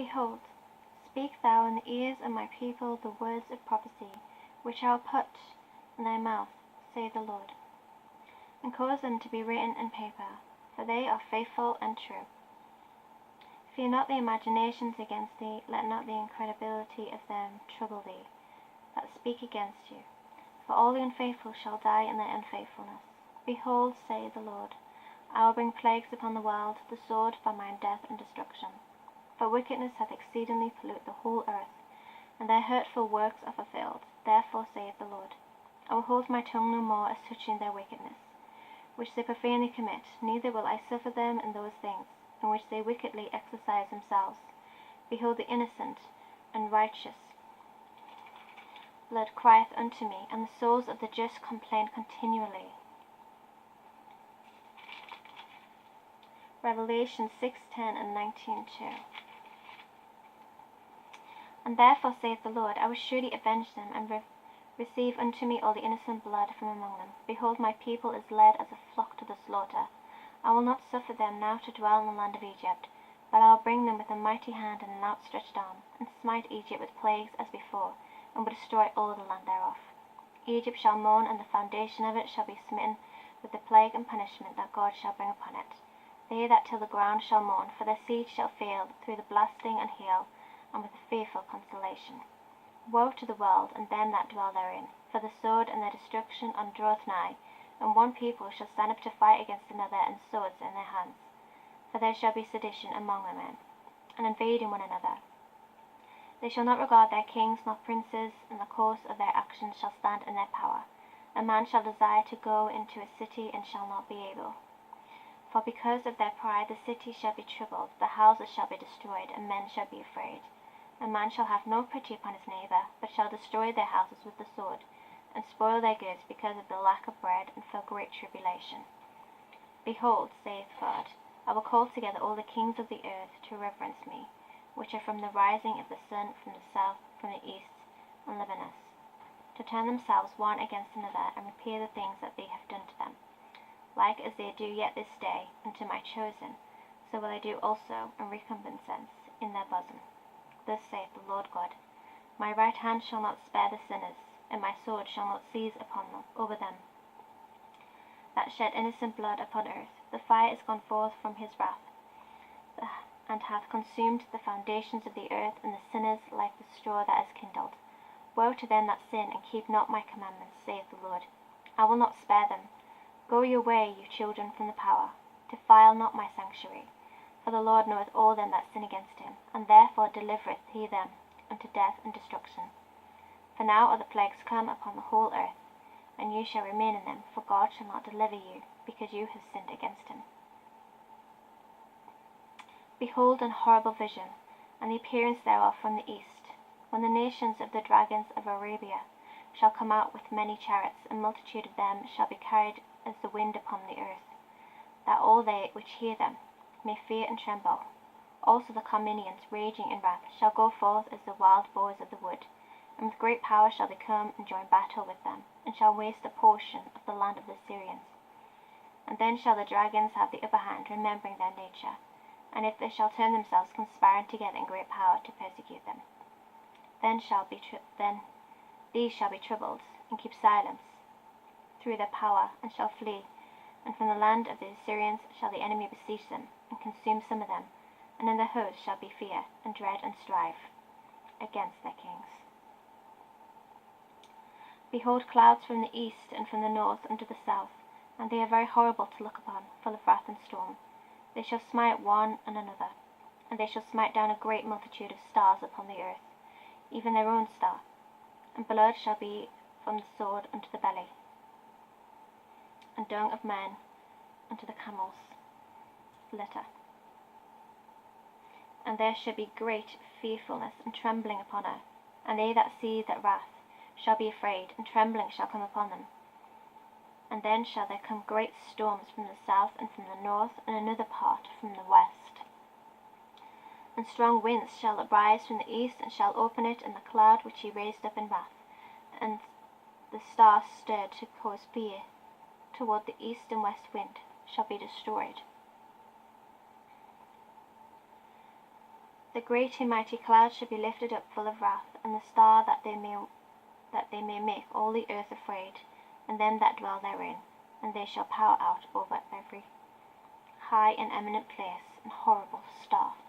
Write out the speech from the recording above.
Behold, speak thou in the ears of my people the words of prophecy, which I will put in thy mouth, saith the Lord, and cause them to be written in paper, for they are faithful and true. Fear not the imaginations against thee, let not the incredibility of them trouble thee that speak against you. For all the unfaithful shall die in their unfaithfulness. Behold, saith the Lord, I will bring plagues upon the world, the sword, famine, death, and destruction. For wickedness hath exceedingly polluted the whole earth, and their hurtful works are fulfilled. Therefore saith the Lord, I will hold my tongue no more as touching their wickedness, which they profanely commit, neither will I suffer them in those things, in which they wickedly exercise themselves. Behold, the innocent and righteous blood crieth unto me, and the souls of the just complain continually. Revelation 6:10 and 19:2. And therefore saith the Lord, I will surely avenge them, and receive unto me all the innocent blood from among them. Behold, my people is led as a flock to the slaughter. I will not suffer them now to dwell in the land of Egypt, but I will bring them with a mighty hand and an outstretched arm, and smite Egypt with plagues as before, and will destroy all the land thereof. Egypt shall mourn, and the foundation of it shall be smitten with the plague and punishment that God shall bring upon it. They that till the ground shall mourn, for their seed shall fail through the blasting and hail, and with a fearful consolation. Woe to the world, and them that dwell therein, for the sword and their destruction draweth nigh, and one people shall stand up to fight against another, and swords in their hands. For there shall be sedition among the men, and invading one another. They shall not regard their kings nor princes, and the course of their actions shall stand in their power. A man shall desire to go into a city, and shall not be able. For because of their pride the city shall be troubled, the houses shall be destroyed, and men shall be afraid. A man shall have no pity upon his neighbour, but shall destroy their houses with the sword, and spoil their goods because of the lack of bread, and for great tribulation. Behold, saith God, I will call together all the kings of the earth to reverence me, which are from the rising of the sun, from the south, from the east, and Lebanus, to turn themselves one against another, and repair the things that they have done to them. Like as they do yet this day unto my chosen, so will I do also in recompense in their bosom. Thus saith the Lord God, my right hand shall not spare the sinners, and my sword shall not cease over them that shed innocent blood upon earth. The fire is gone forth from his wrath, and hath consumed the foundations of the earth, and the sinners like the straw that is kindled. Woe to them that sin, and keep not my commandments, saith the Lord. I will not spare them. Go your way, you children, from the power. Defile not my sanctuary. For the Lord knoweth all them that sin against him, and therefore delivereth he them unto death and destruction. For now are the plagues come upon the whole earth, and you shall remain in them, for God shall not deliver you, because you have sinned against him. Behold, an horrible vision, and the appearance thereof from the east, when the nations of the dragons of Arabia shall come out with many chariots, and multitude of them shall be carried as the wind upon the earth, that all they which hear them may fear and tremble. Also the Carminians, raging in wrath, shall go forth as the wild boars of the wood, and with great power shall they come and join battle with them, and shall waste a portion of the land of the Syrians. And then shall the dragons have the upper hand, remembering their nature, and if they shall turn themselves, conspiring together in great power to persecute them. Then these shall be troubled, and keep silence through their power, and shall flee. And from the land of the Assyrians shall the enemy besiege them, and consume some of them, and in their hosts shall be fear, and dread, and strife against their kings. Behold, clouds from the east, and from the north unto the south, and they are very horrible to look upon, full of wrath and storm. They shall smite one and another, and they shall smite down a great multitude of stars upon the earth, even their own star. And blood shall be from the sword unto the belly, and dung of men unto the camel's litter. And there shall be great fearfulness and trembling upon earth, and they that see that wrath shall be afraid, and trembling shall come upon them. And then shall there come great storms from the south and from the north, and another part from the west. And strong winds shall arise from the east, and shall open it, and the cloud which he raised up in wrath, and the star stirred to cause fear toward the east and west wind, shall be destroyed. The great and mighty cloud shall be lifted up full of wrath, and the star that they may make all the earth afraid, and them that dwell therein, and they shall power out over every high and eminent place and horrible staff.